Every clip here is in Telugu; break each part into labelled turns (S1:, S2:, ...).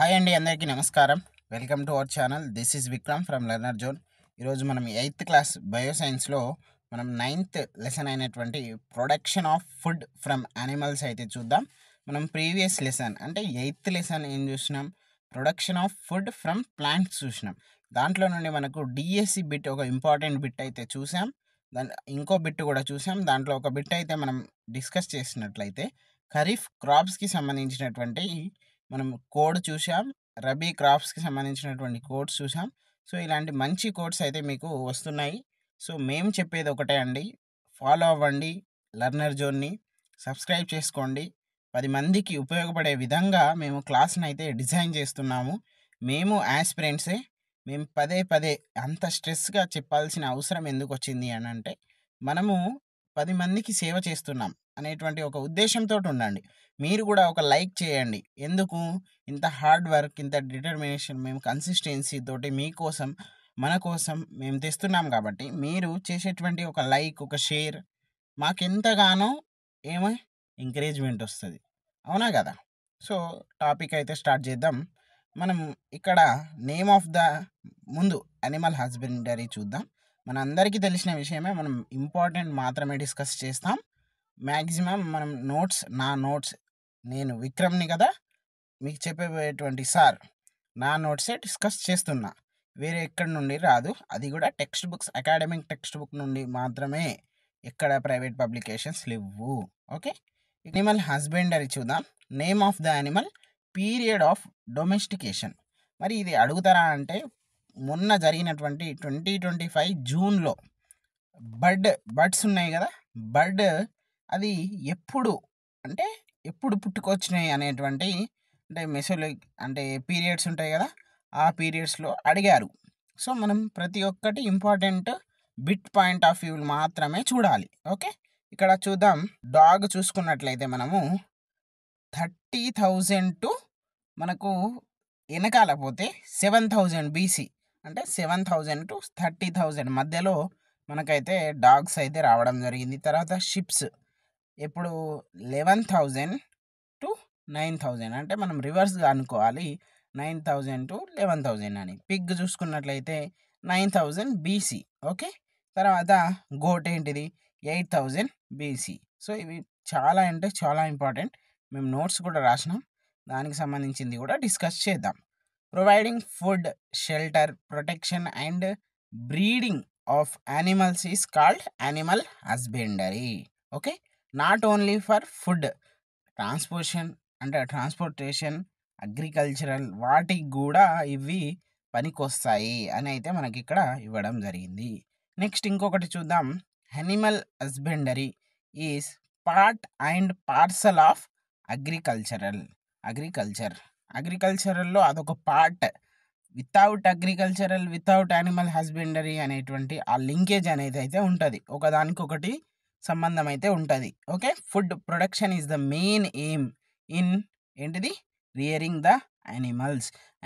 S1: హాయ్ అండి, అందరికీ నమస్కారం. Welcome to our channel. This is Vikram from learner zone. ఈరోజు మనం 8th క్లాస్ బయోసైన్స్లో మనం 9th లెసన్ అయినటువంటి production of food from animals అయితే చూద్దాం. మనం ప్రీవియస్ లెసన్ అంటే 8th లెసన్ ఏం చూసినాం, production of food from plants చూసినాం. దాంట్లో నుండి మనకు డిఎస్సి బిట్ ఒక ఇంపార్టెంట్ బిట్ అయితే చూసాం. దాని ఇంకో బిట్ కూడా చూసాం. దాంట్లో ఒక బిట్ అయితే మనం డిస్కస్ చేసినట్లయితే ఖరీఫ్ క్రాప్స్కి సంబంధించినటువంటి మనం కోడ్ చూసాం. రబీ క్రాప్స్కి సంబంధించినటువంటి కోడ్స్ చూసాం. సో ఇలాంటి మంచి కోడ్స్ అయితే మీకు వస్తున్నాయి. సో మేము చెప్పేది ఒకటే అండి, ఫాలో అవ్వండి లెర్నర్ జోన్ని, సబ్స్క్రైబ్ చేసుకోండి. 10 మందికి ఉపయోగపడే విధంగా మేము క్లాస్ని అయితే డిజైన్ చేస్తున్నాము. మేము యాస్పిరెంట్సే. మేము పదే పదే అంత స్ట్రెస్గా చెప్పాల్సిన అవసరం ఎందుకు వచ్చింది అని అంటే, మనము 10 మందికి సేవ చేస్తున్నాం అనేటువంటి ఒక ఉద్దేశంతో ఉండండి. మీరు కూడా ఒక లైక్ చేయండి. ఎందుకు ఇంత హార్డ్ వర్క్, ఇంత డిటర్మినేషన్ మేము కన్సిస్టెన్సీ తోటి మీకోసం, మన కోసం మేము తెస్తున్నాం కాబట్టి మీరు చేసేటువంటి ఒక లైక్, ఒక షేర్ మాకెంతగానో ఏమో ఎంకరేజ్మెంట్ వస్తుంది. అవునా కదా? సో టాపిక్ అయితే స్టార్ట్ చేద్దాం. మనం ఇక్కడ నేమ్ ఆఫ్ ద ముందు యానిమల్ హస్బెండరీ చూద్దాం. మనందరికీ తెలిసిన విషయమే, మనం ఇంపార్టెంట్ మాత్రమే డిస్కస్ చేస్తాం. మ్యాక్సిమం మనం నా నోట్స్ నేను విక్రమ్ని కదా మీకు చెప్పేటువంటి సార్, నా నోట్సే డిస్కస్ చేస్తున్నా, వేరే ఎక్కడి నుండి రాదు. అది కూడా text books, academic text book నుండి మాత్రమే, ఎక్కడ ప్రైవేట్ పబ్లికేషన్స్ లేవు. ఓకే, యానిమల్ హస్బెండరీ చూద్దాం. Name of the animal, period of domestication. మరి ఇది అడుగుతారా అంటే, మొన్న జరిగినటువంటి 2025 జూన్లో బర్డ్స్ ఉన్నాయి కదా, బర్డ్ అది ఎప్పుడు అంటే ఎప్పుడు పుట్టుకొచ్చినాయి అనేటువంటి, అంటే మెసోలిక్ అంటే పీరియడ్స్ ఉంటాయి కదా, ఆ పీరియడ్స్లో అడిగారు. సో మనం ప్రతి ఒక్కటి important bit point of view మాత్రమే చూడాలి. ఓకే, ఇక్కడ చూద్దాం. డాగ్ చూసుకున్నట్లయితే మనము 30,000 టు మనకు వెనకాల పోతే 7,000 బీసీ, అంటే 7,000 టు 30,000 మధ్యలో మనకైతే డాగ్స్ అయితే రావడం జరిగింది. తర్వాత షిప్స్ ఎప్పుడు 11,000 టు 9,000, అంటే మనం రివర్స్గా అనుకోవాలి, 9,000 టు 11,000 అని. పిగ్ చూసుకున్నట్లయితే 9,000 బీసీ. ఓకే, తర్వాత గోట్ ఏంటిది 8,000 బీసీ. సో ఇవి చాలా అంటే చాలా ఇంపార్టెంట్. మేము నోట్స్ కూడా రాసినాం, దానికి సంబంధించింది కూడా డిస్కస్ చేద్దాం. Providing food, shelter, protection and breeding of animals is called animal husbandry. Okay, not only for food, transportation, agricultural వాటికి కూడా ఇవి పనికొస్తాయి అని అయితే మనకి ఇక్కడ ఇవ్వడం జరిగింది. నెక్స్ట్ ఇంకొకటి చూద్దాం. Animal husbandry is part and parcel of అగ్రికల్చరల్లో అదొక పార్ట్. వితౌట్ యానిమల్ హస్బెండరీ అనేటువంటి ఆ లింకేజ్ అనేది అయితే ఉంటుంది, ఒకదానికొకటి సంబంధం అయితే ఉంటుంది. Okay, food production is the main aim in ఏంటిది రియరింగ్ ద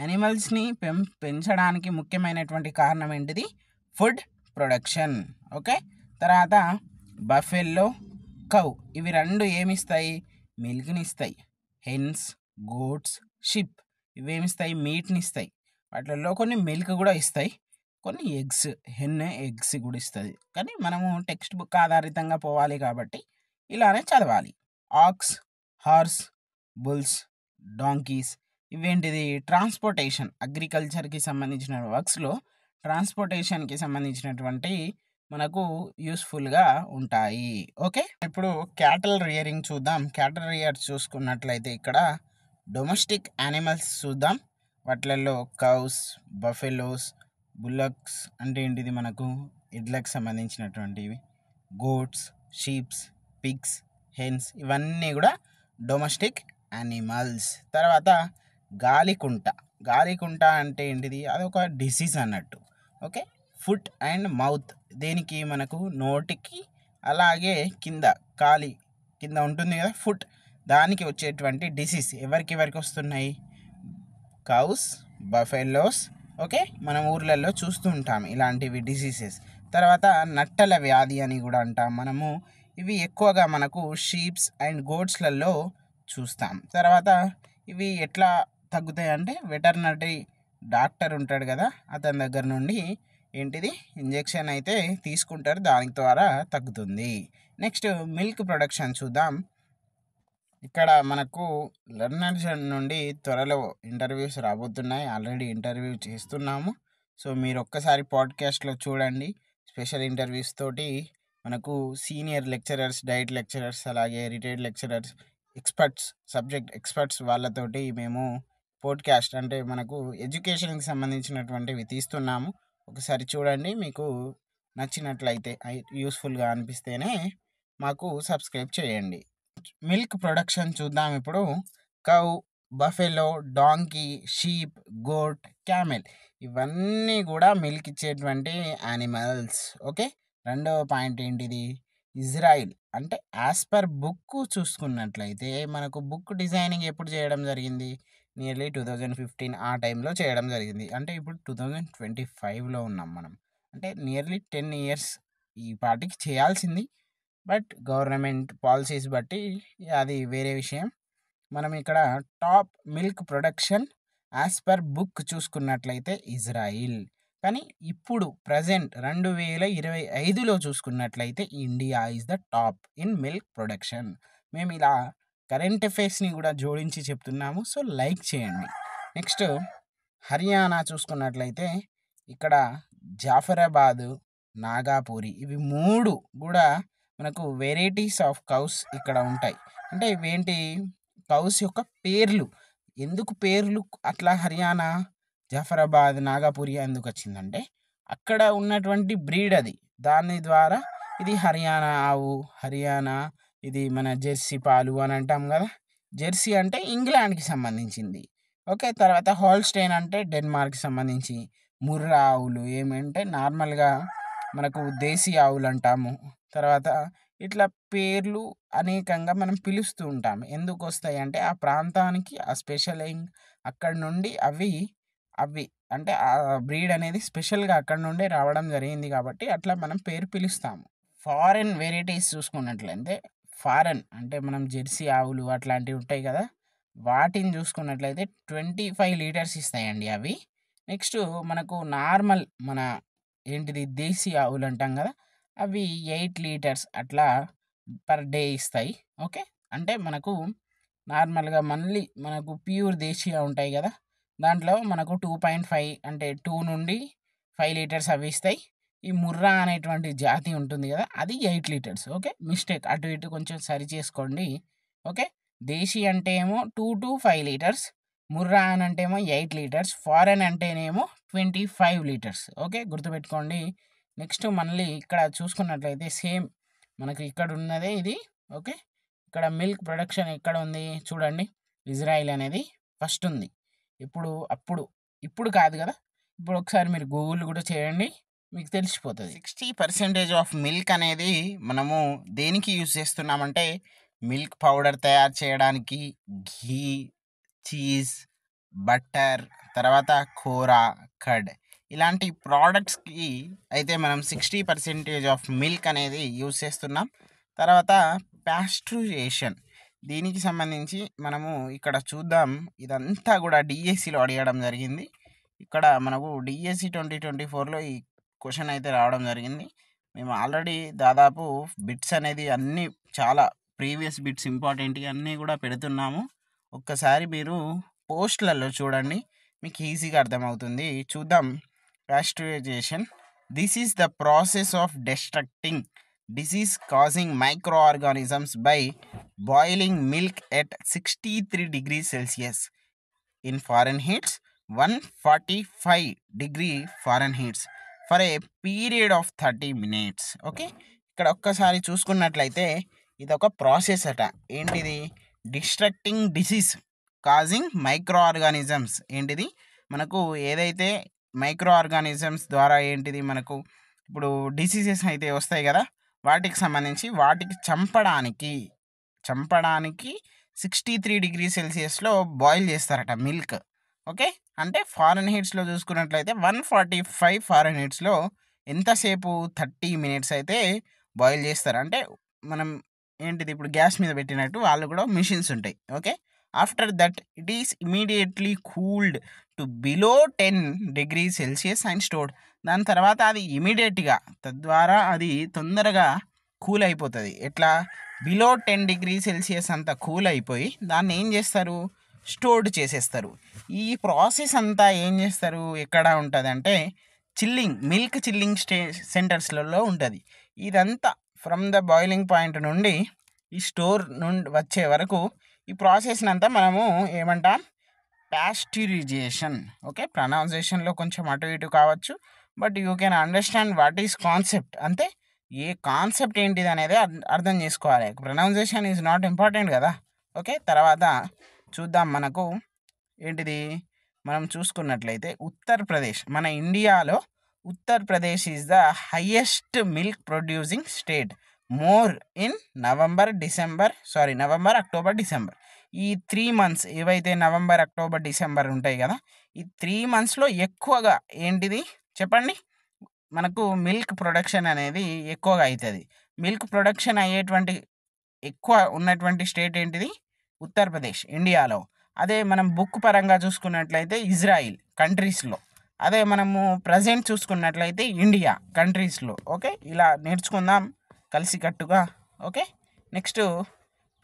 S1: యానిమల్స్ని పెంచడానికి ముఖ్యమైనటువంటి కారణం ఏంటిది, ఫుడ్ ప్రొడక్షన్. ఓకే, తర్వాత బఫెల్లో, కౌ, ఇవి రెండు ఏమిస్తాయి, మిల్క్ని ఇస్తాయి. హెన్స్, గోట్స్, షిప్ ఇవేమిస్తాయి, మీట్ని ఇస్తాయి. వాటిల్లో కొన్ని మిల్క్ కూడా ఇస్తాయి, కొన్ని ఎగ్స్, ఎగ్స్ కూడా ఇస్తుంది. కానీ మనము టెక్స్ట్ బుక్ ఆధారితంగా పోవాలి కాబట్టి ఇలానే చదవాలి. ఆక్స్, హార్స్, బుల్స్, డాంకీస్ ఇవేంటిది ట్రాన్స్పోర్టేషన్, అగ్రికల్చర్కి సంబంధించిన వర్క్స్లో ట్రాన్స్పోర్టేషన్కి సంబంధించినటువంటి మనకు యూస్ఫుల్గా ఉంటాయి. ఓకే, ఇప్పుడు క్యాటల్ రియరింగ్ చూద్దాం. క్యాటల్ రియర్ చూసుకున్నట్లయితే ఇక్కడ డొమెస్టిక్ యానిమల్స్ చూద్దాం. వాటిలలో కౌస్, బఫెలోస్, బుల్లక్స్ అంటే ఏంటిది మనకు ఎడ్లకు సంబంధించినటువంటివి, గోట్స్, షీప్స్, పిగ్స్, హెన్స్ ఇవన్నీ కూడా డొమెస్టిక్ యానిమల్స్. తర్వాత గాలికుంట అంటే ఏంటిది, అదొక డిసీజ్ అన్నట్టు. ఓకే, ఫుట్ అండ్ మౌత్, దేనికి మనకు నోటికి అలాగే కాలి కింద ఉంటుంది కదా ఫుట్, దానికి వచ్చేటువంటి డిసీజ్ ఎవరికి వస్తున్నాయి, కౌస్, బఫెలోస్. ఓకే, మనం ఊర్లలో చూస్తూ ఉంటాం ఇలాంటివి డిసీజెస్. తర్వాత నట్టల వ్యాధి అని కూడా అంటాం మనము, ఇవి ఎక్కువగా మనకు షీప్స్ అండ్ గోట్స్లలో చూస్తాం. తర్వాత ఇవి ఎట్లా తగ్గుతాయి అంటే వెటర్నరీ డాక్టర్ ఉంటాడు కదా, అతని దగ్గర నుండి ఏంటిది ఇంజెక్షన్ అయితే తీసుకుంటారు, దాని ద్వారా తగ్గుతుంది. నెక్స్ట్ మిల్క్ ప్రొడక్షన్ చూద్దాం. ఇక్కడ మనకు లెర్నర్స్ నుండి త్వరలో ఇంటర్వ్యూస్ రాబోతున్నాయి, ఆల్రెడీ ఇంటర్వ్యూ చేస్తున్నాము. సో మీరు ఒక్కసారి పాడ్కాస్ట్లో చూడండి. స్పెషల్ ఇంటర్వ్యూస్ తోటి మనకు సీనియర్ లెక్చరర్స్, డైట్ లెక్చరర్స్, అలాగే retired lecturers, experts, subject experts వాళ్ళతోటి మేము పోడ్కాస్ట్ అంటే మనకు ఎడ్యుకేషన్కి సంబంధించినటువంటివి తీస్తున్నాము. ఒకసారి చూడండి, మీకు నచ్చినట్లయితే యూస్ఫుల్గా అనిపిస్తేనే మాకు సబ్స్క్రైబ్ చేయండి. మిల్క్ ప్రొడక్షన్ చూద్దాం ఇప్పుడు. Cow, buffalo, donkey, sheep, goat, camel ఇవన్నీ కూడా మిల్క్ ఇచ్చేటువంటి యానిమల్స్. ఓకే, రెండవ పాయింట్ ఏంటిది? ఇజ్రాయిల్. అంటే యాజ్ పర్ బుక్ చూసుకున్నట్లయితే మనకు బుక్ డిజైనింగ్ ఎప్పుడు చేయడం జరిగింది? నియర్లీ 2015 ఆ టైంలో చేయడం జరిగింది. అంటే ఇప్పుడు 2025లో ఉన్నాం మనం. అంటే నియర్లీ 10 ఇయర్స్ ఈ పాటికి చేయాల్సింది. బట్ గవర్నమెంట్ పాలసీస్ బట్టి అది వేరే విషయం. మనం ఇక్కడ top milk production as per book చూసుకున్నట్లయితే ఇజ్రాయిల్. కానీ ఇప్పుడు ప్రజెంట్ 2025లో చూసుకున్నట్లయితే India is the top in milk production. మేము ఇలా కరెంట్ అఫైర్స్ని కూడా జోడించి చెప్తున్నాము, సో లైక్ చేయండి. నెక్స్ట్ హర్యానా చూసుకున్నట్లయితే ఇక్కడ జాఫరాబాదు, నాగాపూరి ఇవి మూడు కూడా మనకు వెరైటీస్ ఆఫ్ కౌస్ ఇక్కడ ఉంటాయి. అంటే ఇవేంటి కౌస్ యొక్క పేర్లు. ఎందుకు పేర్లు అట్లా హర్యానా, జాఫరాబాద్, నాగాపూరి ఎందుకు వచ్చిందంటే అక్కడ ఉన్నటువంటి బ్రీడ్ అది. దాని ద్వారా ఇది హర్యానా ఆవు, హర్యానా ఇది మన జెర్సీ పాలు అని అంటాం కదా. జెర్సీ అంటే ఇంగ్లాండ్కి సంబంధించింది. ఓకే, తర్వాత హాల్స్టైన్ అంటే డెన్మార్క్కి సంబంధించి. ముర్రా ఆవులు ఏమంటే నార్మల్గా మనకు దేశీ ఆవులు అంటాము. తర్వాత ఇట్లా పేర్లు అనేకంగా మనం పిలుస్తూ ఉంటాం. ఎందుకు వస్తాయి అంటే ఆ ప్రాంతానికి ఆ స్పెషలింగ్ అక్కడ నుండి అవి అవి అంటే ఆ బ్రీడ్ అనేది స్పెషల్గా అక్కడ నుండే రావడం జరిగింది కాబట్టి అట్లా మనం పేరు పిలుస్తాము. ఫారెన్ వెరైటీస్ చూసుకున్నట్లయితే ఫారెన్ అంటే మనం జెర్సీ ఆవులు అట్లాంటివి ఉంటాయి కదా, వాటిని చూసుకున్నట్లయితే 25 లీటర్స్ ఇస్తాయండి అవి. నెక్స్ట్ మనకు నార్మల్ మన ఏంటిది దేశీ ఆవులు అంటాం కదా, అవి 8 లీటర్స్ అట్లా పర్ డే ఇస్తాయి. ఓకే, అంటే మనకు నార్మల్గా మళ్ళీ మనకు ప్యూర్ దేశీయ ఉంటాయి కదా, దాంట్లో మనకు 2.5 అంటే 2 నుండి 5 లీటర్స్ అవి ఇస్తాయి. ఈ ముర్రా అనేటువంటి జాతి ఉంటుంది కదా, అది 8 లీటర్స్. ఓకే, మిస్టేక్ అటు ఇటు కొంచెం సరి చేసుకోండి. ఓకే, దేశీ అంటే ఏమో 2 to 5 లీటర్స్, ముర్రా అని అంటేమో 8 లీటర్స్, ఫారెన్ అంటేనేమో 25 లీటర్స్. ఓకే, గుర్తుపెట్టుకోండి. నెక్స్ట్ మళ్ళీ ఇక్కడ చూసుకున్నట్లయితే సేమ్ మనకి ఇక్కడ ఉన్నదే ఇది. ఓకే, ఇక్కడ మిల్క్ ప్రొడక్షన్ ఎక్కడ ఉంది చూడండి, ఇజ్రాయిల్ అనేది ఫస్ట్ ఉంది. ఇప్పుడు కాదు కదా, ఇప్పుడు ఒకసారి మీరు గూగుల్ కూడా చేయండి, మీకు తెలిసిపోతుంది. 60% ఆఫ్ మిల్క్ అనేది మనము దేనికి యూజ్ చేస్తున్నామంటే మిల్క్ పౌడర్ తయారు చేయడానికి, ఘీ, చీజ్, బటర్, తర్వాత కూర, కర్డ్ ఇలాంటి ప్రోడక్ట్స్కి అయితే మనం 60% ఆఫ్ మిల్క్ అనేది యూజ్ చేస్తున్నాం. తర్వాత ప్యాస్ట్రైజేషన్, దీనికి సంబంధించి మనము ఇక్కడ చూద్దాం. ఇదంతా కూడా డిఎస్సిలో అడగడం జరిగింది. ఇక్కడ మనకు డిఎస్సి 2024లో ఈ క్వశ్చన్ అయితే రావడం జరిగింది. మేము ఆల్రెడీ దాదాపు బిట్స్ అనేది అన్నీ చాలా ప్రీవియస్ బిట్స్ ఇంపార్టెంట్ అన్నీ కూడా పెడుతున్నాము. ఒక్కసారి మీరు పోస్ట్లలో చూడండి, మీకు ఈజీగా అర్థమవుతుంది. చూద్దాం. Pasteurization, this is the process of destructing disease causing micro organisms by boiling milk at 63 degrees Celsius in Fahrenheit 145 degree Fahrenheit for a period of 30 minutes. Okay, ఇక్కడ ఒక్కసారి చూసుకున్నట్లయితే ఇది ఒక ప్రాసెస్ అట. ఏంటిది? Destructing disease causing micro organisms. ఏంటిది? మనకు ఏదైతే మైక్రో ఆర్గానిజమ్స్ ద్వారా ఏంటిది మనకు ఇప్పుడు డిసీజెస్ అయితే వస్తాయి కదా, వాటికి సంబంధించి వాటికి చంపడానికి 63 degrees Celsiusలో బాయిల్ చేస్తారట మిల్క్. ఓకే, అంటే ఫారెన్హీట్స్లో చూసుకున్నట్లయితే 145 ఫారెన్హీట్స్లో ఎంతసేపు 30 minutes అయితే బాయిల్ చేస్తారు. అంటే మనం ఏంటిది ఇప్పుడు గ్యాస్ మీద పెట్టినట్టు వాళ్ళు కూడా మిషన్స్ ఉంటాయి. Okay, after that it is immediately cooled to below 10 degrees Celsius and stored. దాని తర్వాత అది ఇమీడియట్గా తద్వారా అది తొందరగా కూల్ అయిపోతుంది. ఎట్లా? బిలో 10 degrees Celsius అంతా కూల్ అయిపోయి దాన్ని ఏం చేస్తారు? స్టోర్డ్ చేసేస్తారు. ఈ ప్రాసెస్ అంతా ఏం చేస్తారు? ఎక్కడ ఉంటుంది అంటే మిల్క్ చిల్లింగ్ సెంటర్స్లలో ఉంటుంది. ఇదంతా ఫ్రమ్ ద బాయిలింగ్ పాయింట్ నుండి ఈ స్టోర్ నుండి వచ్చే వరకు ఈ ప్రాసెస్ని అంతా మనము ఏమంటాం? ప్యాస్టరైజేషన్. ఓకే, ప్రొనౌన్సియేషన్లో కొంచెం అటు ఇటు కావచ్చు, but you can understand what is concept. అంటే ఏ కాన్సెప్ట్ ఏంటిది అనేది అర్థం చేసుకోవాలి. ప్రొనౌన్సియేషన్ ఈజ్ నాట్ ఇంపార్టెంట్ కదా. ఓకే, తర్వాత చూద్దాం. మనకు ఏంటిది మనం చూసుకున్నట్లయితే ఉత్తరప్రదేశ్, మన ఇండియాలో Uttar Pradesh is the highest milk producing state. More in November, October, December. ఈ 3 months ఏవైతే నవంబర్, అక్టోబర్, డిసెంబర్ ఉంటాయి కదా, ఈ 3 monthsలో ఎక్కువగా ఏంటిది చెప్పండి? మనకు మిల్క్ ప్రొడక్షన్ అనేది ఎక్కువగా అవుతుంది. మిల్క్ ప్రొడక్షన్ అయ్యేటువంటి ఎక్కువ ఉన్నటువంటి స్టేట్ ఏంటిది? ఉత్తరప్రదేశ్, ఇండియాలో. అదే మనం బుక్ పరంగా చూసుకున్నట్లయితే ఇజ్రాయిల్ కంట్రీస్లో. అదే మనము ప్రజెంట్ చూసుకున్నట్లయితే ఇండియా కంట్రీస్లో. ఓకే, ఇలా నేర్చుకుందాం కలిసికట్టుగా. Okay, next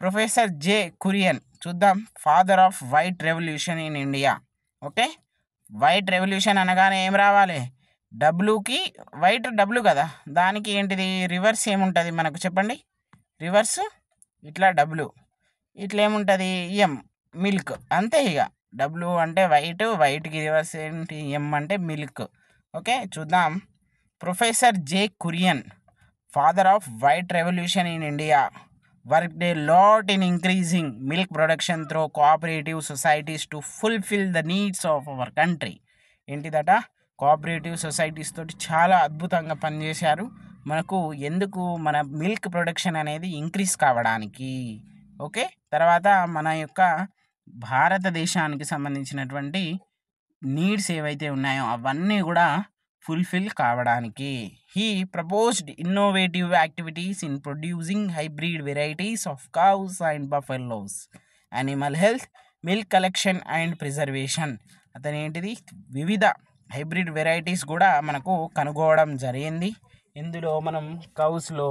S1: professor J Kurian చూద్దాం. Father of white revolution in India. Okay, white revolution అనగానే ఏం రావాలి? డబ్ల్యూకి వైట్ డబ్ల్యూ కదా, దానికి ఏంటిది రివర్స్ ఏముంటుంది మనకు చెప్పండి? రివర్స్ ఇట్లా డబ్ల్యూ, ఇట్లా ఏముంటుంది? ఎం, మిల్క్. అంతే ఇక. డబ్ల్యూ అంటే వైట్, వైట్కి రివర్స్ ఏంటి? ఎం అంటే మిల్క్. ఓకే, చూద్దాం. Professor J Kurien, father of white revolution in India, worked a lot in increasing milk production through cooperative societies to fulfil the needs of our country. ఏంటిదట? కోఆపరేటివ్ సొసైటీస్ తోటి చాలా అద్భుతంగా పనిచేశారు. మనకు ఎందుకు? మన మిల్క్ ప్రొడక్షన్ అనేది ఇంక్రీజ్ కావడానికి. ఓకే, తర్వాత మన యొక్క భారతదేశానికి సంబంధించినటువంటి నీడ్స్ ఏవైతే ఉన్నాయో అవన్నీ కూడా ఫుల్ఫిల్ కావడానికి. He proposed innovative activities in producing hybrid varieties of cows and buffaloes, animal health, milk collection and preservation. అతను ఏంటిది? వివిధ హైబ్రిడ్ వెరైటీస్ కూడా మనకు కనుగోవడం జరిగింది. ఇందులో మనం కౌస్లో,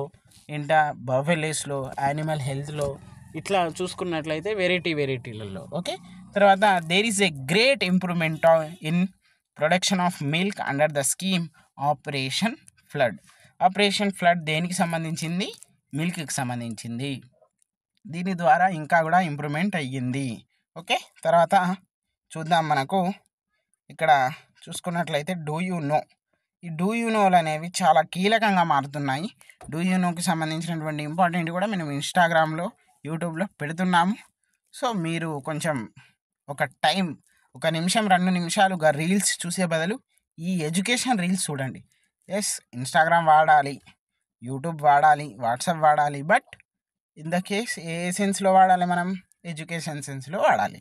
S1: బఫెలోస్లో, యానిమల్ హెల్త్లో ఇట్లా చూసుకున్నట్లయితే వెరైటీలలో. ఓకే, తర్వాత there is a great improvement in production of milk under the scheme operation flood. Operation flood దేనికి సంబంధించింది? మిల్క్కి సంబంధించింది. దీని ద్వారా ఇంకా కూడా ఇంప్రూవ్మెంట్ అయ్యింది. ఓకే, తర్వాత చూద్దాం. మనకు ఇక్కడ చూసుకున్నట్లయితే డూ యూ నో. ఈ డూ యూ నోలు అనేవి చాలా కీలకంగా మారుతున్నాయి. డూ యూ నోకి సంబంధించినటువంటి ఇంపార్టెంట్ కూడా మేము ఇన్స్టాగ్రామ్లో, యూట్యూబ్లో పెడుతున్నాము. సో మీరు కొంచెం ఒక నిమిషం 2 నిమిషాలుగా రీల్స్ చూసే బదులు ఈ ఎడ్యుకేషన్ రీల్స్ చూడండి. ఎస్, ఇన్స్టాగ్రామ్ వాడాలి, యూట్యూబ్ వాడాలి, వాట్సాప్ వాడాలి, but in the case a సెన్స్లో వాడాలి? మనం ఎడ్యుకేషన్ సెన్స్లో వాడాలి.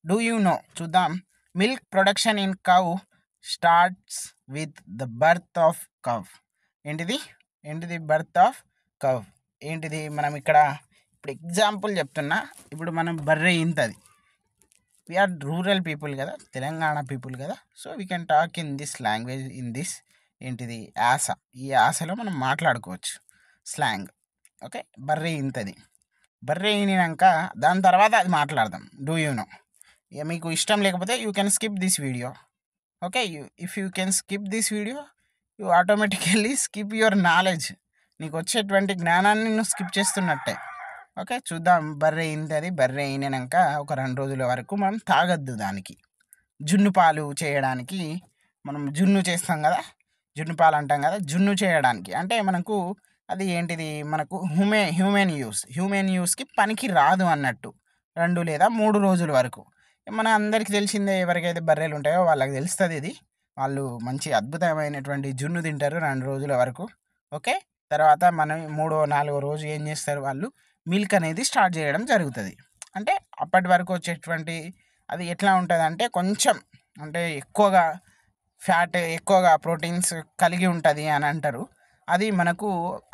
S1: డూ యూ నో చూద్దాం. Milk production in cow starts with the birth of cow. ఏంటిది బర్త్ ఆఫ్ కవ్? ఏంటిది? మనం ఇక్కడ ఇప్పుడు ఎగ్జాంపుల్ చెప్తున్నా. ఇప్పుడు మనం బర్రె ఇంతది, వీఆర్ రూరల్ పీపుల్ కదా, తెలంగాణ పీపుల్ కదా, so we can talk in this language, in this ఏంటిది యాస. ఈ యాసలో మనం మాట్లాడుకోవచ్చు, స్లాంగ్. ఓకే, బర్రె ఇంతది. బర్రె ఈనినాక దాని తర్వాత అది మాట్లాడదాం. Do you no. ఇక మీకు ఇష్టం లేకపోతే you can skip this video. Okay, if you can skip this video, you automatically skip your knowledge. నీకు వచ్చేటువంటి జ్ఞానాన్ని నువ్వు స్కిప్ చేస్తున్నట్టే. ఓకే, చూద్దాం. బర్రె ఇంతది. బర్రె అయినాక ఒక 2 రోజుల వరకు మనం తాగొద్దు. దానికి జున్ను పాలు చేయడానికి మనం జున్ను చేస్తాం కదా, జున్ను పాలు అంటాం కదా. జున్ను చేయడానికి అంటే మనకు అది ఏంటిది? మనకు హ్యూమెన్ యూస్కి పనికి రాదు అన్నట్టు 2 లేదా 3 రోజుల వరకు. మన అందరికీ తెలిసిందే, ఎవరికైతే బర్రెలు ఉంటాయో వాళ్ళకి తెలుస్తుంది ఇది. వాళ్ళు మంచి అద్భుతమైనటువంటి జున్ను తింటారు 2 రోజుల వరకు. ఓకే, తర్వాత మనం 3వ-4వ రోజు ఏం చేస్తారు? వాళ్ళు మిల్క్ అనేది స్టార్ట్ చేయడం జరుగుతుంది. అంటే అప్పటి వరకు వచ్చేటువంటి అది ఎట్లా ఉంటుంది అంటే కొంచెం అంటే ఎక్కువగా ఫ్యాట్, ఎక్కువగా ప్రోటీన్స్ కలిగి ఉంటుంది అని అంటారు. అది మనకు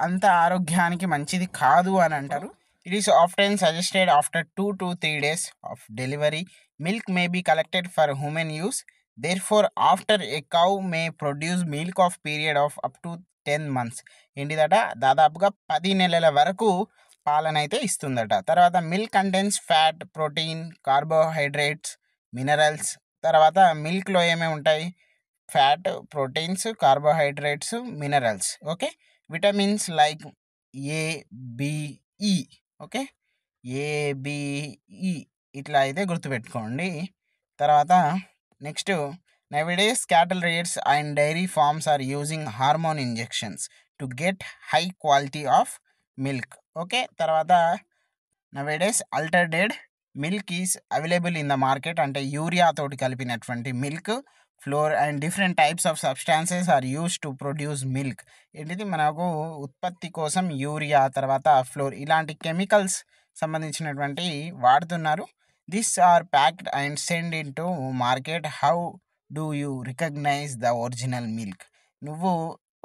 S1: అంత ఆరోగ్యానికి మంచిది కాదు అని అంటారు. It is often suggested after 2 to 3 days of delivery, milk may be collected for human use. Therefore, after a cow may produce milk of period of up to 10 months. ఏంటిదట దాదాపుగా 10 నెలల వరకు పాలనైతే ఇస్తుందట. తర్వాత milk contents fat, protein, carbohydrates, minerals. తర్వాత మిల్క్లో ఏమేమి ఉంటాయి? Fat, proteins, carbohydrates, minerals. Okay, vitamins like A, B, E. Okay, ABE ఇట్లా అయితే గుర్తుపెట్టుకోండి. తర్వాత next, nowadays cattle rates and dairy farms are using hormone injections to get high quality of milk. Okay, తర్వాత nowadays adulterated milk is available in the market, అంటే యూరియా తోటి కలిపినటువంటి milk, flour and different types of substances are use to produce milk. ఏంటిది మనకు ఉత్పత్తి కోసం యూరియా, తర్వాత ఫ్లోర్, ఇలాంటి కెమికల్స్ సంబంధించినటువంటి వాడుతున్నారు. This are packed and send in to market. How do you recognize the original milk? నువ్వు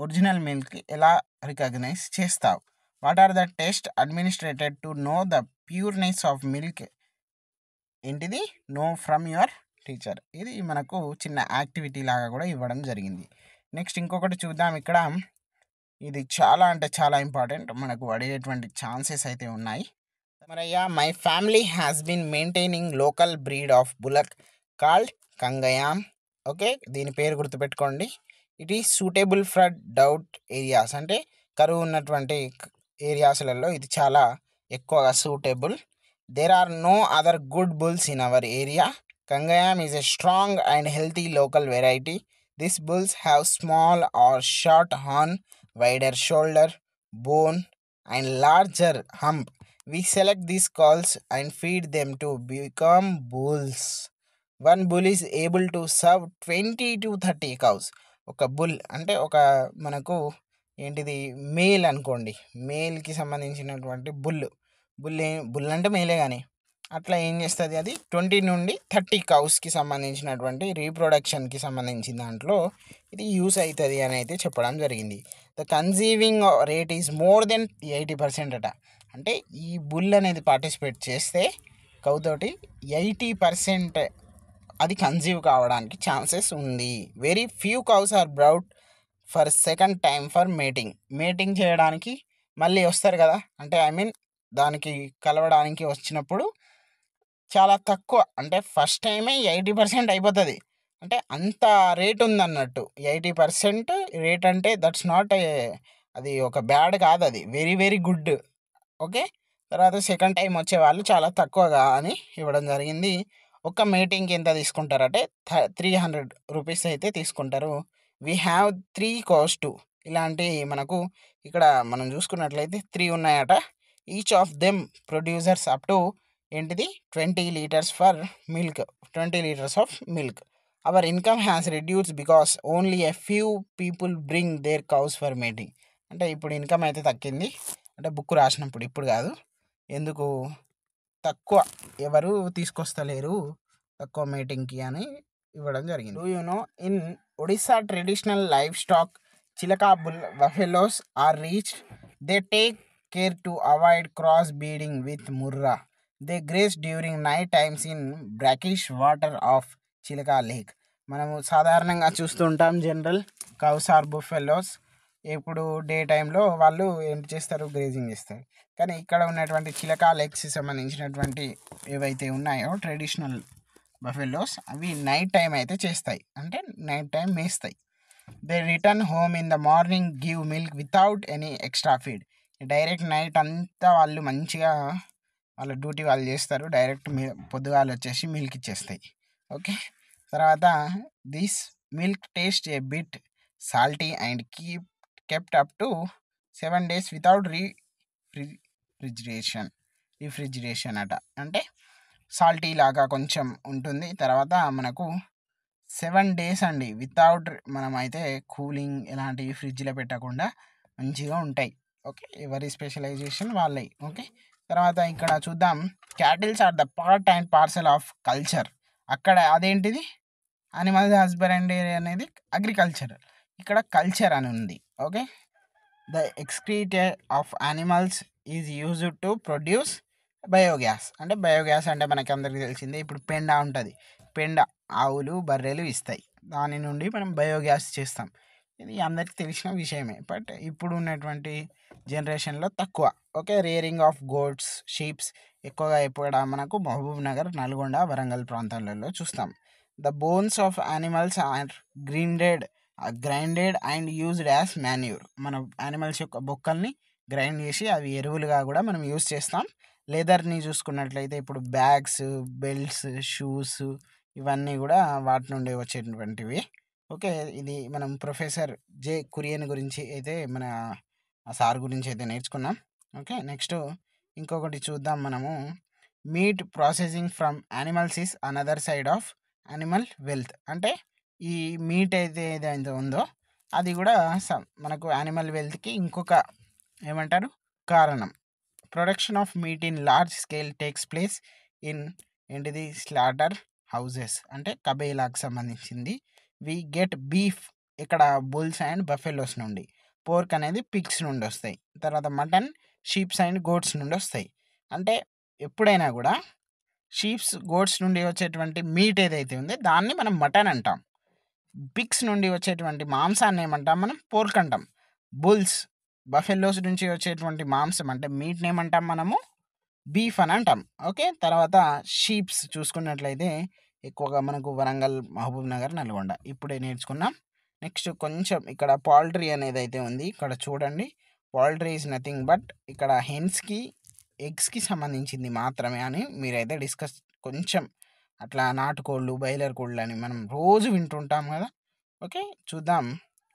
S1: ఒరిజినల్ మిల్క్ ఎలా రికగ్నైజ్ చేస్తావు? What are the test administrated to know the pureness of milk? ఏంటిది? Know from your teacher. ఇది మనకు చిన్న యాక్టివిటీ లాగా కూడా ఇవ్వడం జరిగింది. నెక్స్ట్ ఇంకొకటి చూద్దాం. ఇక్కడ ఇది చాలా అంటే చాలా ఇంపార్టెంట్, మనకు అడిగేటువంటి ఛాన్సెస్ అయితే ఉన్నాయి. మరయ్యా, my family has been maintaining local breed of bullock called Kangayam. Okay, దీని పేరు గుర్తుపెట్టుకోండి. ఇట్ ఈస్ సూటబుల్ ఫర్ డౌట్ ఏరియాస్, అంటే కరువు ఉన్నటువంటి ఏరియాస్లలో ఇది చాలా ఎక్కువగా suitable. There are no other good bulls in our area. Kangayam is a strong and healthy local variety. These bulls have small or short horn, wider shoulder, bone, and larger hump. We select these calves and feed them to become bulls. One bull is able to serve 20 to 30 cows. ఒక బుల్ అంటే ఒక మనకు ఏంటిది మేల్ అనుకోండి, మేల్కి సంబంధించినటువంటి బుల్ అంటే మేలే కానీ అట్లా ఏం చేస్తుంది, అది 20 నుండి 30 కౌస్కి సంబంధించినటువంటి రీప్రొడక్షన్కి సంబంధించిన దాంట్లో ఇది యూస్ అవుతుంది అని అయితే చెప్పడం జరిగింది. The conceiving rate is more than 80% అట. అంటే ఈ బుల్ అనేది పార్టిసిపేట్ చేస్తే కౌతోటి 80% అది కన్సీవ్ కావడానికి ఛాన్సెస్ ఉంది. Very few cows are brought for second time for mating చేయడానికి మళ్ళీ వస్తారు కదా, అంటే ఐ మీన్ దానికి కలవడానికి వచ్చినప్పుడు చాలా తక్కువ, అంటే ఫస్ట్ టైమే 80% అయిపోతుంది. అంటే అంత రేట్ ఉందన్నట్టు. 80% రేట్ అంటే దట్స్ నాట్ అది ఒక బ్యాడ్ కాదు, అది వెరీ వెరీ గుడ్. ఓకే, తర్వాత సెకండ్ టైం వచ్చే వాళ్ళు చాలా తక్కువగా అని ఇవ్వడం జరిగింది. ఒక మీటింగ్కి ఎంత తీసుకుంటారంటే 300 రూపీస్ అయితే తీసుకుంటారు. We have 3 cows too. ఇలాంటి మనకు ఇక్కడ మనం చూసుకున్నట్లయితే 3 ఉన్నాయట. Each of them producers up to ఏంటిది 20 litres for milk, 20 litres of milk. Our income has reduced because only a few people bring their cows for mating. అంటే ఇప్పుడు ఇన్కమ్ అయితే తగ్గింది, అంటే బుక్ రాసినప్పుడు, ఇప్పుడు కాదు. ఎందుకు తక్కువ, ఎవరు తీసుకొస్తలేరు తక్కువ మీటింగ్కి అని ఇవ్వడం జరిగింది. Do you know in Odisha traditional livestock Chilika buffaloes are reared. They take care to avoid cross breeding with Murrah. They graze during night times in brackish water of Chilika lake. మనము సాధారణంగా చూస్తుంటాం జనరల్ కౌస్ ఆర్ బుఫెలోస్ ఇప్పుడు డే టైంలో వాళ్ళు ఏంటి చేస్తారు, గ్రేజింగ్ చేస్తారు. కానీ ఇక్కడ ఉన్నటువంటి చిలకా లేక్స్కి సంబంధించినటువంటి ఏవైతే ఉన్నాయో ట్రెడిషనల్ బఫెలోస్, అవి నైట్ టైం అయితే చేస్తాయి, అంటే నైట్ టైం మేస్తాయి. They return home in the morning, give milk without any extra feed. Direct night అంతా వాళ్ళు మంచిగా వాళ్ళ డ్యూటీ వాళ్ళు చేస్తారు, డైరెక్ట్ పొద్దుగాలు వచ్చేసి మిల్క్ ఇచ్చేస్తాయి. ఓకే, తర్వాత this milk taste A bit salty and kept up to 7 days without refrigeration అట. అంటే సాల్టీ లాగా కొంచెం ఉంటుంది. తర్వాత మనకు 7 days అండి వితౌట్, మనం అయితే కూలింగ్ ఎలాంటివి ఫ్రిడ్జ్లో పెట్టకుండా మంచిగా ఉంటాయి. ఓకే, ఎవరి స్పెషలైజేషన్ వాళ్ళవి. ఓకే, తర్వాత ఇక్కడ చూద్దాం. Cattles are the part and parcel of culture. అక్కడ అదేంటిది అనిమల్ హస్బెండరీ అనేది అగ్రికల్చర్, ఇక్కడ కల్చర్ అని ఉంది. Okay, the excreta of animals is used to produce biogas. అంటే బయోగ్యాస్ అంటే మనకి అందరికీ తెలిసిందే. ఇప్పుడు పెండ ఉంటుంది. పెండ ఆవులు బర్రెలు ఇస్తాయి. దాని నుండి మనం బయోగ్యాస్ చేస్తాం. ఇది అందరికీ తెలిసిన విషయమే. బట్ ఇప్పుడు ఉన్నటువంటి జనరేషన్లో తక్కువ. Okay, rearing of goats sheeps ఎక్కువగా ఎక్కడ మనకు మహబూబ్ నగర్, నల్గొండ, వరంగల్ ప్రాంతాలలో చూస్తాం. The bones of animals are grinded and used as manure. మన యానిమల్స్ యొక్క బొక్కల్ని గ్రైండ్ చేసి అవి ఎరువులుగా కూడా మనం యూజ్ చేస్తాం. లెదర్ని చూసుకున్నట్లయితే ఇప్పుడు బ్యాగ్స్, బెల్ట్స్, షూస్ ఇవన్నీ కూడా వాటి నుండి వచ్చేటువంటివి. ఓకే, ఇది మనం ప్రొఫెసర్ జే కురియన్ గురించి అయితే మన ఆ సార్ గురించి అయితే నేర్చుకున్నాం. ఓకే, నెక్స్ట్ ఇంకొకటి చూద్దాం మనము. Meet processing from animals is another side of animal wealth. అంటే ఈ మీట్ అయితే ఏదైతే ఉందో అది కూడా మనకు యానిమల్ వెల్త్కి ఇంకొక ఏమంటారు కారణం. Production of meat in large scale takes place in ఏంటిది స్లాటర్ హౌజెస్. అంటే కబేలాకు సంబంధించింది. వి గెట్ బీఫ్ ఇక్కడ బుల్స్ అండ్ బఫెలోస్ నుండి. పోర్క్ అనేది పిగ్స్ నుండి వస్తాయి. తర్వాత మటన్ షీప్స్ అండ్ గోట్స్ నుండి వస్తాయి. అంటే ఎప్పుడైనా కూడా షీప్స్, గోట్స్ నుండి వచ్చేటువంటి మీట్ ఏదైతే ఉందో దాన్ని మనం మటన్ అంటాం. పిగ్స్ నుండి వచ్చేటువంటి మాంసాన్ని ఏమంటాం మనం పోర్క్ అంటాం. బుల్స్, బఫెలోస్ నుంచి వచ్చేటువంటి మాంసం అంటే మీట్ని ఏమంటాం మనము బీఫ్ అని అంటాం. ఓకే, తర్వాత షీప్స్ చూసుకున్నట్లయితే ఎక్కువగా మనకు వరంగల్, మహబూబ్ నగర్, నల్గొండ ఇప్పుడే నేర్చుకున్నాం. నెక్స్ట్ కొంచెం ఇక్కడ పౌల్ట్రీ అనేది అయితే ఉంది. ఇక్కడ చూడండి, పౌల్ట్రీ ఈజ్ నథింగ్ బట్ ఇక్కడ హెన్స్కి, ఎగ్స్కి సంబంధించింది మాత్రమే అని మీరైతే డిస్కస్ కొంచెం అట్లా నాటుకోళ్ళు, బాయిలర్ కోళ్ళు అని మనం రోజు వింటుంటాం కదా. ఓకే, చూద్దాం.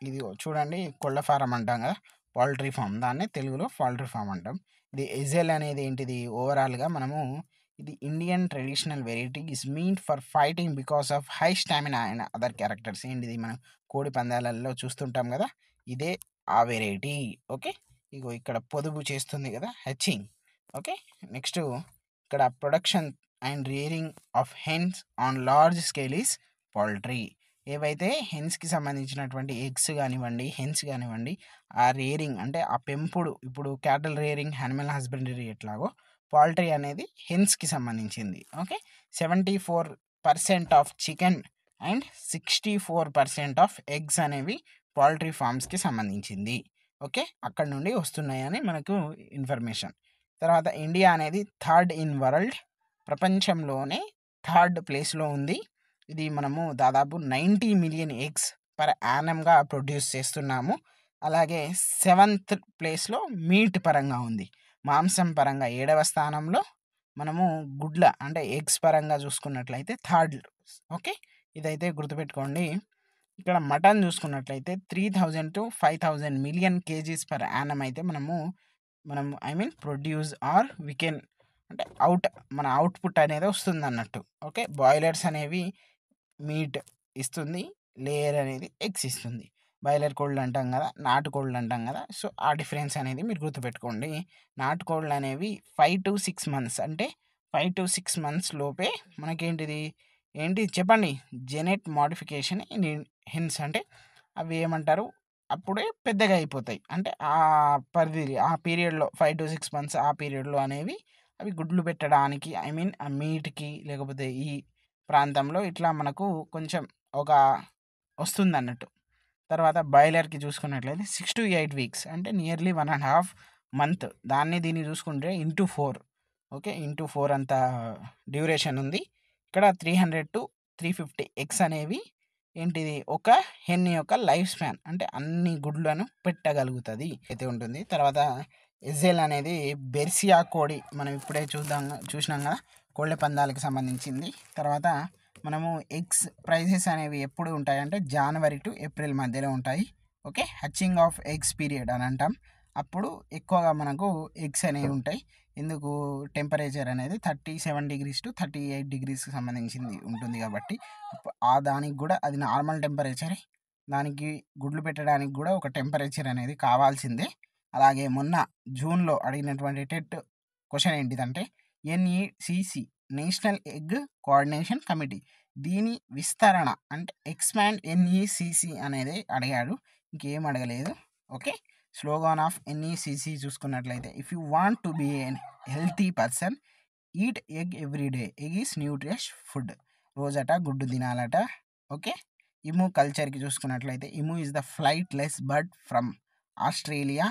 S1: ఇది చూడండి, కోళ్ళ ఫారం అంటాం కదా, పౌల్ట్రీ ఫామ్, దాన్ని తెలుగులో పౌల్ట్రీ ఫామ్ అంటాం. ఇది ఎజెల్ అనేది ఏంటిది ఓవరాల్గా మనము ఇది Indian traditional variety is mean for fighting because of high stamina and other characters. ఏంటిది మనం కోడి పందాలలో చూస్తుంటాం కదా, ఇదే ఆ వెరైటీ. ఓకే, ఇగో ఇక్కడ పొదుగు చేస్తుంది కదా, హెచ్చింగ్. ఓకే, నెక్స్ట్ ఇక్కడ production and rearing of hence on large scale is poultry. ఏవైతే హెన్స్కి సంబంధించినటువంటి ఎగ్స్ కానివ్వండి, హెన్స్ కానివ్వండి, ఆ రేరింగ్ అంటే ఆ పెంపుడు, ఇప్పుడు క్యాటల్ రేరింగ్, యానిమల్ హస్బెండరీ ఎట్లాగో పౌల్ట్రీ అనేది హెన్స్కి సంబంధించింది. Okay, 74% of chicken and 64% of eggs అనేవి పౌల్ట్రీ ఫార్మ్స్కి సంబంధించింది. ఓకే, అక్కడ నుండి వస్తున్నాయని మనకు ఇన్ఫర్మేషన్. తర్వాత ఇండియా అనేది థర్డ్ ఇన్ వరల్డ్, ప్రపంచంలోనే థర్డ్ ప్లేస్లో ఉంది. ఇది మనము దాదాపు 90 మిలియన్ ఎగ్స్ పర్ యానంగా ప్రొడ్యూస్ చేస్తున్నాము. అలాగే 7th ప్లేస్లో మీట్ పరంగా ఉంది. మాంసం పరంగా 7వ స్థానంలో, మనము గుడ్ల అంటే ఎగ్స్ పరంగా చూసుకున్నట్లయితే థర్డ్. ఓకే, ఇదైతే గుర్తుపెట్టుకోండి. ఇక్కడ మటన్ చూసుకున్నట్లయితే 3000 to 5000 million kgs per annum అయితే మనం ప్రొడ్యూస్ ఆర్ వీ కెన్ అంటే మన అవుట్పుట్ అనేది వస్తుంది అన్నట్టు. ఓకే, బాయిలర్స్ అనేవి మీట్ ఇస్తుంది, లేయర్ అనేది ఎగ్స్ ఇస్తుంది. బాయిలర్ కోళ్ళు అంటాం కదా, నాటుకోళ్ళు అంటాం కదా. సో ఆ డిఫరెన్స్ అనేది మీరు గుర్తుపెట్టుకోండి. నాటుకోళ్ళు అనేవి 5 to 6 మంత్స్, అంటే 5 to 6 మంత్స్ లోపే మనకేంటిది చెప్పండి, జెనెట్ మోడిఫికేషన్ ఇన్ హెన్స్. అంటే అవి ఏమంటారు, అప్పుడే పెద్దగా అయిపోతాయి. అంటే ఆ ఆ పీరియడ్లో 5 to 6 మంత్స్ ఆ పీరియడ్లో అనేవి అవి గుడ్లు పెట్టడానికి ఆ మీట్కి లేకపోతే ఈ ప్రాంతంలో ఇట్లా మనకు కొంచెం ఒక వస్తుందన్నట్టు. తర్వాత బాయిలర్‌కి చూసుకున్నట్లయితే 6 to 8 వీక్స్, అంటే నియర్లీ 1.5 మంత్. దీన్ని చూసుకుంటే ఇంటూ 4. ఓకే, ఇంటూ 4 అంత డ్యూరేషన్ ఉంది. ఇక్కడ 300 to 350 ఎగ్స్ అనేవి ఏంటిది ఒక హెన్ యొక్క లైఫ్ స్పాన్, అంటే అన్ని గుడ్లను పెట్టగలుగుతుంది అయితే ఉంటుంది. తర్వాత ఎజెల్ అనేది బెర్సియా కోడి, మనం ఇప్పుడే చూసినాం కదా, కోళ్ళ పందాలకు సంబంధించింది. తర్వాత మనము ఎగ్స్ ప్రైసెస్ అనేవి ఎప్పుడు ఉంటాయంటే జనవరి టు ఏప్రిల్ మధ్యలో ఉంటాయి. ఓకే, హచ్చింగ్ ఆఫ్ ఎగ్స్ పీరియడ్ అని అంటాం. అప్పుడు ఎక్కువగా మనకు ఎగ్స్ అనేవి ఉంటాయి. ఎందుకు, టెంపరేచర్ అనేది 37 degrees to 38 degreesకి సంబంధించింది ఉంటుంది కాబట్టి దానికి కూడా అది నార్మల్ టెంపరేచరే. దానికి గుడ్లు పెట్టడానికి కూడా ఒక టెంపరేచర్ అనేది కావాల్సిందే. అలాగే మొన్న జూన్లో అడిగినటువంటి టెట్ క్వశ్చన్ ఏంటిదంటే NECC, national egg coordination committee, దీని విస్తరణ అంటే ఎక్స్పాండ్ NECC అనేది అడిగాడు, ఇంకేం అడగలేదు. ఓకే, స్లోగాన్ ఆఫ్ ఎన్ఈసిసి చూసుకున్నట్లయితే, if you want to be an healthy person, eat egg every day, egg is nutritious food. రోజట గుడ్డు తినాలట. ఓకే. ఇము కల్చర్కి చూసుకున్నట్లయితే, emu is the flightless bird from Australia.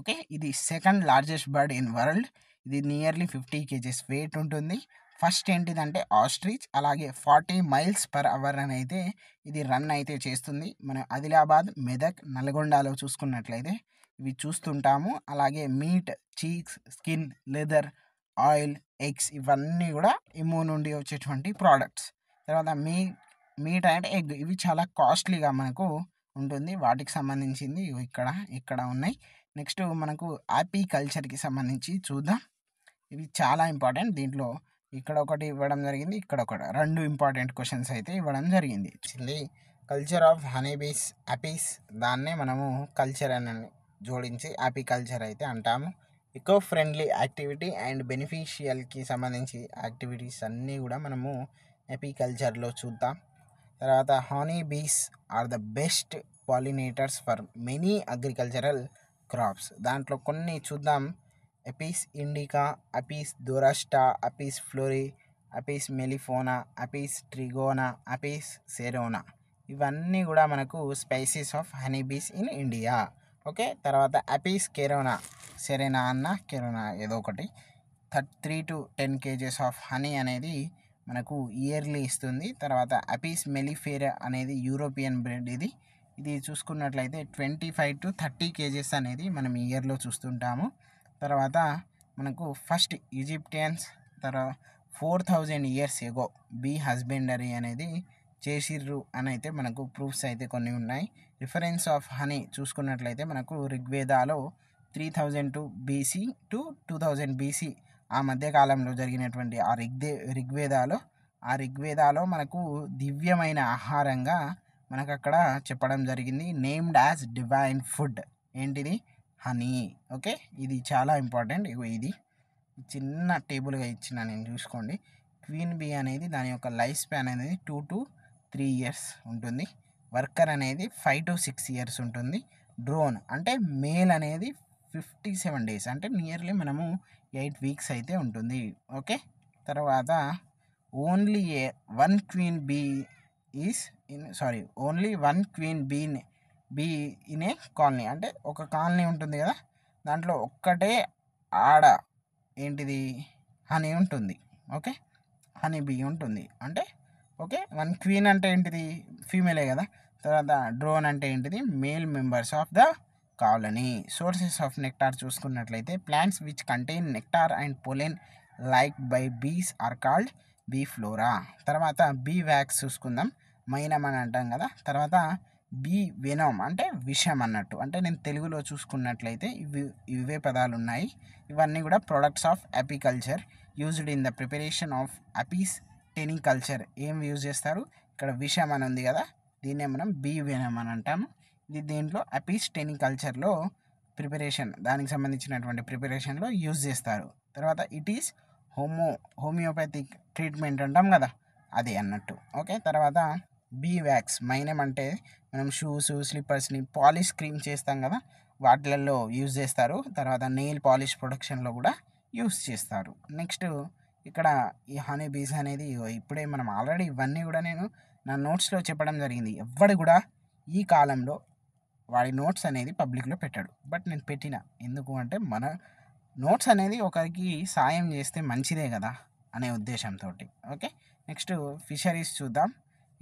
S1: Okay. ఇది second largest bird in world. ఇది నియర్లీ 50 kgs వెయిట్ ఉంటుంది. ఫస్ట్ ఏంటిదంటే ఆస్ట్రిచ్. అలాగే 40 miles per hour అని అయితే ఇది రన్ అయితే చేస్తుంది. మన ఆదిలాబాద్, మెదక్, నల్గొండలో చూసుకున్నట్లయితే ఇవి చూస్తుంటాము. అలాగే meet, cheeks, skin, leather, oil, eggs ఇవన్నీ కూడా ఇము నుండి వచ్చేటువంటి ప్రోడక్ట్స్. తర్వాత మీట్ అండ్ ఎగ్ ఇవి చాలా కాస్ట్లీగా మనకు ఉంటుంది. వాటికి సంబంధించింది ఇవి ఇక్కడ ఉన్నాయి. నెక్స్ట్ మనకు యాపీ కల్చర్కి సంబంధించి చూద్దాం. ఇవి చాలా ఇంపార్టెంట్. దీంట్లో ఇక్కడ ఒకటి ఇవ్వడం జరిగింది, ఇక్కడ ఒకటి, 2 ఇంపార్టెంట్ క్వశ్చన్స్ అయితే ఇవ్వడం జరిగింది. కల్చర్ ఆఫ్ హనీబీస్, యాపీస్, దాన్నే మనము కల్చర్ అని జోడించి యాపీ కల్చర్ అయితే అంటాము. ఎకో ఫ్రెండ్లీ యాక్టివిటీ అండ్ బెనిఫిషియల్కి సంబంధించి యాక్టివిటీస్ అన్నీ కూడా మనము యాపీ కల్చర్లో చూద్దాం. తర్వాత honey bees are the best pollinators for many agricultural crops. దాంట్లో కొన్ని చూద్దాం. Apis indica, Apis dorsata, Apis florea, Apis melipona, Apis trigona, Apis cerana ఇవన్నీ కూడా మనకు species of honey bees in India. Okay. తర్వాత అపీస్ సెరెనా అన్న కెరోనా ఏదో ఒకటి 3 to 10 kgs ఆఫ్ హనీ అనేది మనకు ఇయర్లీ ఇస్తుంది. తర్వాత అపీస్ మెలిఫేరా అనేది యూరోపియన్ బ్రెడ్. ఇది చూసుకున్నట్లయితే 25 to 30 kgs అనేది మనం ఇయర్లో చూస్తుంటాము. తర్వాత మనకు first Egyptians 4000 years ago bee husbandry అనేది చేసిర్రు అని అయితే మనకు ప్రూఫ్స్ అయితే కొన్ని ఉన్నాయి. రిఫరెన్స్ ఆఫ్ హనీ చూసుకున్నట్లయితే మనకు ఋగ్వేదాలో 3000 BC to 2000 BC ఆ మధ్యకాలంలో జరిగినటువంటి ఋగ్వేదాలో మనకు దివ్యమైన ఆహారంగా మనకు అక్కడ చెప్పడం జరిగింది. Named as divine food. ఏంటిది? హనీ. ఓకే. ఇది చాలా ఇంపార్టెంట్. ఇది చిన్న టేబుల్గా ఇచ్చిన నేను చూసుకోండి. క్వీన్ బీ అనేది దాని యొక్క లైఫ్ స్పాన్ అనేది 2 to 3 years ఉంటుంది. వర్కర్ అనేది 5 to 6 years ఉంటుంది. డ్రోన్ అంటే మేల్ అనేది 57 days అంటే నియర్లీ మనము 8 weeks అయితే ఉంటుంది. ఓకే. తర్వాత only one queen bee in a colony అంటే ఒక కాలనీ ఉంటుంది కదా, దాంట్లో ఒక్కటే ఆడ ఏంటిది హనీ ఉంటుంది. ఓకే. హనీ బీ ఉంటుంది అంటే ఓకే. వన్ క్వీన్ అంటే ఏంటిది? ఫీమేలే కదా. తర్వాత డ్రోన్ అంటే ఏంటిది? Male members of the colony. Sources of nectar చూసుకున్నట్లయితే plants which contain nectar and pollen like by bees are called bee flora. తర్వాత బీ వ్యాక్స్ చూసుకుందాం. మైనం అని అంటాం కదా. తర్వాత బీ వెనమ్ అంటే విషం అన్నట్టు. అంటే నేను తెలుగులో చూసుకున్నట్లయితే ఇవే పదాలు ఉన్నాయి. ఇవన్నీ కూడా products of apiculture used in the preparation of Apis టెనికల్చర్. ఏం యూజ్ చేస్తారు? ఇక్కడ విషం అని ఉంది కదా, దీన్నే మనం బీ వెనమ్ అని అంటాము. ఇది దీంట్లో అపీస్ టెనికల్చర్లో ప్రిపరేషన్, దానికి సంబంధించినటువంటి ప్రిపరేషన్లో యూజ్ చేస్తారు. తర్వాత ఇట్ ఈస్ హోమియోపతిక్ ట్రీట్మెంట్ అంటాం కదా, అది అన్నట్టు. ఓకే. తర్వాత బీ వ్యాక్స్ మైనం అంటే మనం షూస్, స్లిప్పర్స్ని పాలిష్ క్రీమ్ చేస్తాం కదా, వాటిలలో యూజ్ చేస్తారు. తర్వాత నెయిల్ పాలిష్ ప్రొడక్షన్లో కూడా యూజ్ చేస్తారు. నెక్స్ట్ ఇక్కడ ఈ హనీ బీస్ అనేది ఇప్పుడే మనం ఆల్రెడీ ఇవన్నీ కూడా నేను నా నోట్స్లో చెప్పడం జరిగింది. ఎవ్వడు కూడా ఈ కాలంలో వాడి నోట్స్ అనేది పబ్లిక్లో పెట్టాడు. బట్ నేను పెట్టిన ఎందుకు అంటే మన నోట్స్ అనేది ఒకరికి సాయం చేస్తే మంచిదే కదా అనే ఉద్దేశంతో. ఓకే. నెక్స్ట్ ఫిషరీస్ చూద్దాం.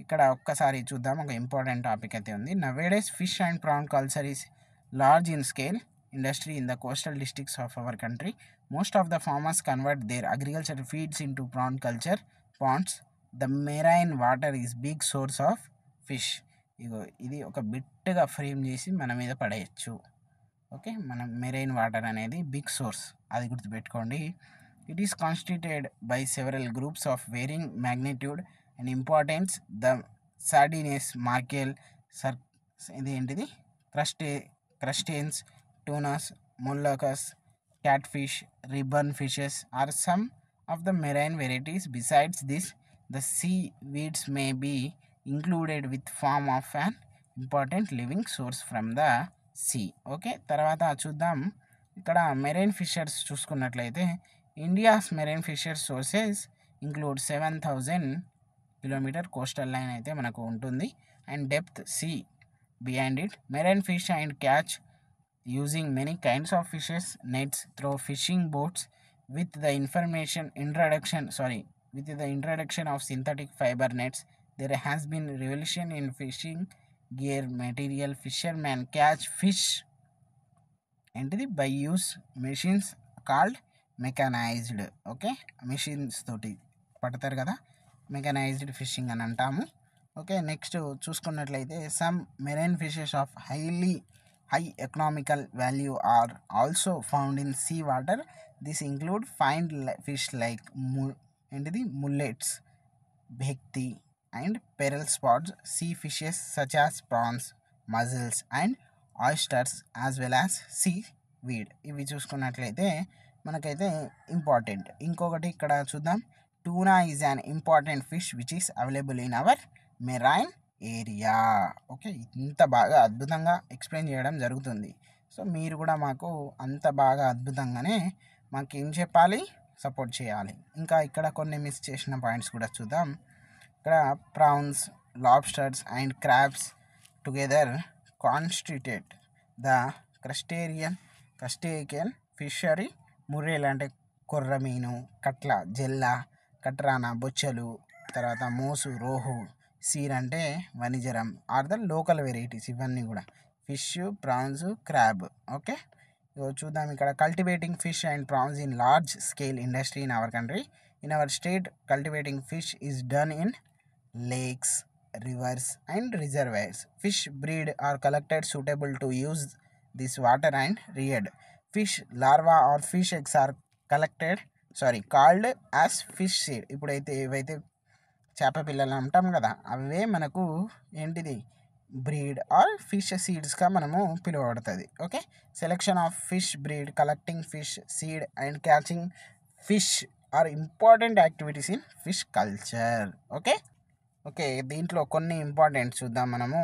S1: ఇక్కడ ఒక్కసారి చూద్దాం. ఒక ఇంపార్టెంట్ టాపిక్ అయితే ఉంది. Nowadays fish and prawn culture is large in scale industry in the coastal districts of our country. Most of the farmers convert their agriculture feeds into prawn culture ponds. The marine water is big source of fish. ఇది ఒక బిట్గా ఫ్రేమ్ చేసి మన మీద పడేయచ్చు. ఓకే. మనం మెరైన్ వాటర్ అనేది బిగ్ సోర్స్, అది గుర్తుపెట్టుకోండి. It is constituted by several groups of varying magnitude and importance. The సార్డినియస్, Merkel, ఇది ఏంటిది క్రస్టేన్స్, టూనాస్, మొల్లకస్, catfish, ribbon fishes are some of the marine varieties. Besides this, the seaweeds may be included with form of an important living source from the sea. Okay, తర్వాత చూద్దాం. ఇక్కడ మెరైన్ ఫిషర్స్ చూసుకున్నట్లయితే India's marine fishers sources include 7,000 kilometre coastal line అయితే మనకు ఉంటుంది. And depth sea behind it. Marine fish and catch using many kinds of fishes nets through fishing boats with the introduction of synthetic fiber nets. There has been revolution in fishing gear material. Fishermen catch fish ఏంటిది by use machines called mechanised. Okay, machines తోటి పడతారు కదా, మెకనైజ్డ్ ఫిషింగ్ అని అంటాము. ఓకే, నెక్స్ట్ చూసుకున్నట్లయితే some marine fishes of high economical value are also found in sea water. This include fish like mullets, bhekti and pearl spots, sea fishes such as prawns, mussels and oysters as well as seaweed. ఇవి చూసుకున్నట్లయితే మనకైతే ఇంపార్టెంట్. ఇంకొకటి ఇక్కడ చూద్దాం. Tuna is an important fish which is available in our marine area. Okay, ఇంత బాగా అద్భుతంగా ఎక్స్ప్లెయిన్ చేయడం జరుగుతుంది. సో మీరు కూడా మాకు అంత బాగా అద్భుతంగానే మాకు ఏం చెప్పాలి, సపోర్ట్ చేయాలి. ఇంకా ఇక్కడ కొన్ని మిస్ చేసిన పాయింట్స్ కూడా చూద్దాం. ఇక్కడ prawns, lobsters and crabs together constitute the crustacean fishery. ముర్రేలు అంటే కొర్రమీను, కట్ల, జెల్ల, కట్రానా, బొచ్చలు, తర్వాత మోసు, రోహు, సీర్ అంటే వనిజరం ఆర్ ద లోకల్ వెరైటీస్. ఇవన్నీ కూడా ఫిష్, ప్రాన్స్, క్రాబ్. ఓకే, చూద్దాం. ఇక్కడ cultivating fish and prawns in large scale industry in our country. In our state cultivating fish is done in lakes, rivers and reservoirs. Fish breed are collected suitable to use this water and reared. Fish larvae or fish eggs are called as fish seed. ఇప్పుడైతే ఏవైతే చేప పిల్లలు అంటాం కదా, అవే మనకు ఏంటిది బ్రీడ్ ఆర్ ఫిష్ సీడ్స్గా మనము పిలువబడుతుంది. Okay, selection of fish breed, collecting fish seed and catching fish are important activities in fish culture. Okay, దీంట్లో కొన్ని ఇంపార్టెంట్ చూద్దాం మనము.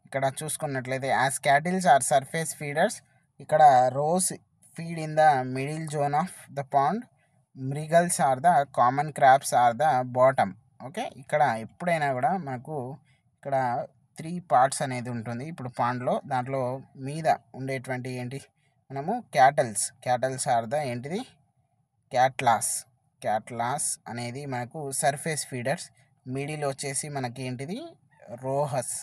S1: ఇక్కడ చూసుకున్నట్లయితే as cattles are surface feeders, ఇక్కడ rohus feed in the middle zone of the pond. Mrigals are the common crabs are the bottom. Okay, ఇక్కడ ఎప్పుడైనా కూడా మనకు ఇక్కడ 3 పార్ట్స్ అనేది ఉంటుంది ఇప్పుడు పాండ్లో. దాంట్లో మీద ఉండేటువంటి ఏంటి మనము క్యాటల్స్ ఆర్ ద ఏంటిది క్యాట్లాస్ అనేది మనకు సర్ఫేస్ ఫీడర్స్. మిడిల్ వచ్చేసి మనకి ఏంటిది రోహస్.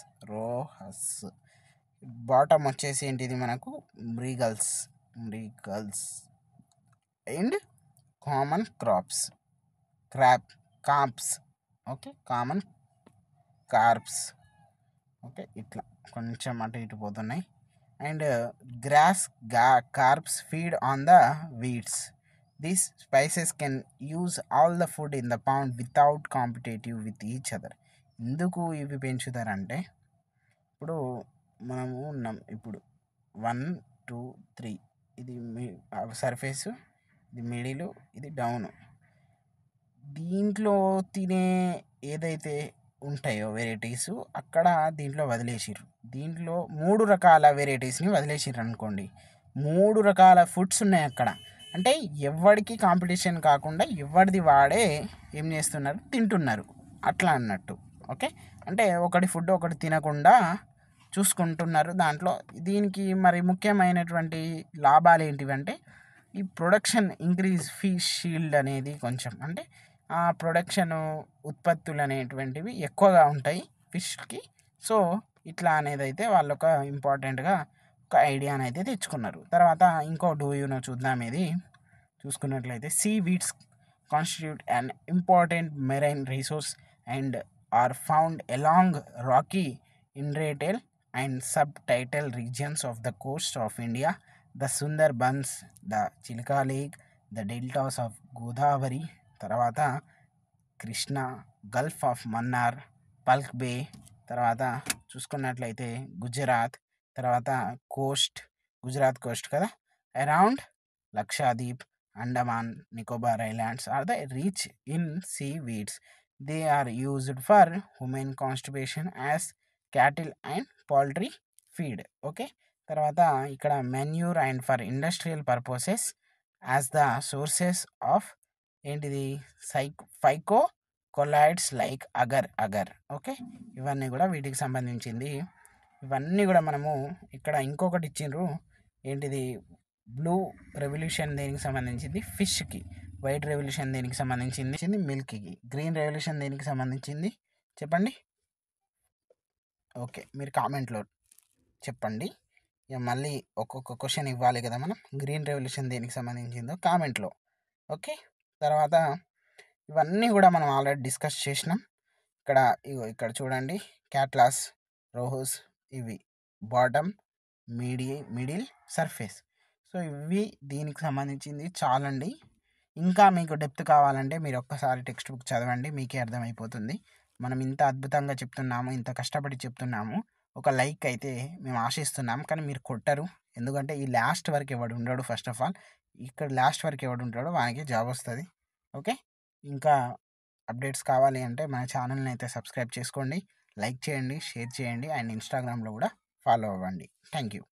S1: బాటమ్ వచ్చేసి ఏంటిది మనకు mrigals and common carps. Okay, common carps. Okay, ఇట్లా కొంచెం అటు ఇటు పోతున్నాయి. And grass carps feed on the weeds. These species can use all the food in the pond without competitive with each other. ఎందుకు ఇవి పెంచుతారంటే ఇప్పుడు మనము ఉన్నాం, ఇప్పుడు 1 2 3 ఇది సర్ఫేసు, ఇది మిడిలు, ఇది డౌను. దీంట్లో తినే ఏదైతే ఉంటాయో వెరైటీస్ అక్కడ దీంట్లో వదిలేసిర్రు. దీంట్లో 3 రకాల వెరైటీస్ని వదిలేసిర్రు అనుకోండి. 3 రకాల ఫుడ్స్ ఉన్నాయి అక్కడ. అంటే ఎవరికి కాంపిటీషన్ కాకుండా ఎవరిది వాడే ఏం చేస్తున్నారు, తింటున్నారు అట్లా అన్నట్టు. ఓకే, అంటే ఒకటి ఫుడ్ ఒకటి తినకుండా చూసుకుంటున్నారు దాంట్లో. దీనికి మరి ముఖ్యమైనటువంటి లాభాలు ఏంటివంటే ఈ ప్రొడక్షన్ ఇంక్రీజ్ ఫిష్ షీల్డ్ అనేది కొంచెం, అంటే ఆ ప్రొడక్షన్ ఉత్పత్తులు అనేటువంటివి ఎక్కువగా ఉంటాయి ఫిష్కి. సో ఇట్లా అనేది అయితే వాళ్ళు ఒక ఇంపార్టెంట్గా ఒక ఐడియాని అయితే తెచ్చుకున్నారు. తర్వాత ఇంకో చూద్దాం. ఇది చూసుకున్నట్లయితే sea weeds constitute an important marine resource and are found along rocky intertidal and subtidal regions of the coast of India, the Sundarbans, the Chilka lake, the deltas of Godavari, తర్వాత Krishna, gulf of Mannar, Palk bay, తర్వాత చూసుకున్నట్లయితే తర్వాత గుజరాత్ కోస్ట్ కదా, around Lakshadweep, Andaman Nicobar islands are the rich in seaweeds. They are used for human consumption as cattle and poultry feed. Okay, తర్వాత ఇక్కడ manure and for industrial purposes as the sources of ఏంటిది phycocolloids like agar agar. Okay, ఇవన్నీ కూడా వీటికి సంబంధించింది. ఇవన్నీ కూడా మనము ఇక్కడ ఇంకొకటి ఇచ్చిండ్రు, ఏంటిది బ్లూ రెవల్యూషన్ దేనికి సంబంధించింది, ఫిష్కి. వైట్ రెవల్యూషన్ దేనికి సంబంధించింది, మిల్క్కి. గ్రీన్ రెవల్యూషన్ దేనికి సంబంధించింది చెప్పండి. ఓకే, మీరు కామెంట్లో చెప్పండి. ఇక మళ్ళీ ఒక్కొక్క క్వశ్చన్ ఇవ్వాలి కదా మనం. గ్రీన్ రెవల్యూషన్ దేనికి సంబంధించిందో కామెంట్లో. ఓకే, తర్వాత ఇవన్నీ కూడా మనం ఆల్రెడీ డిస్కస్ చేసినాం. ఇక్కడ ఇక్కడ చూడండి, క్యాట్లాస్, రోహోస్, ఇవి బాటమ్, మిడిల్, సర్ఫేస్. సో ఇవి దీనికి సంబంధించింది చాలండి. ఇంకా మీకు డెప్త్ కావాలంటే మీరు ఒక్కసారి టెక్స్ట్ బుక్ చదవండి, మీకే అర్థమైపోతుంది. మనం ఇంత అద్భుతంగా చెప్తున్నాము, ఇంత కష్టపడి చెప్తున్నాము. ఒక లైక్ అయితే మేము ఆశిస్తున్నాం, కానీ మీరు కొట్టరు. ఎందుకంటే ఈ లాస్ట్ వరకు ఎవడు ఉండడు. ఫస్ట్ ఆఫ్ ఆల్ ఇక్కడ లాస్ట్ వరకు ఎవడు ఉంటాడో వానికి జాబ్ వస్తుంది. ఓకే, ఇంకా అప్డేట్స్ కావాలి అంటే మన ఛానల్ని అయితే సబ్స్క్రైబ్ చేసుకోండి, లైక్ చేయండి, షేర్ చేయండి, అండ్ ఇన్స్టాగ్రామ్లో కూడా ఫాలో అవ్వండి. Thank you.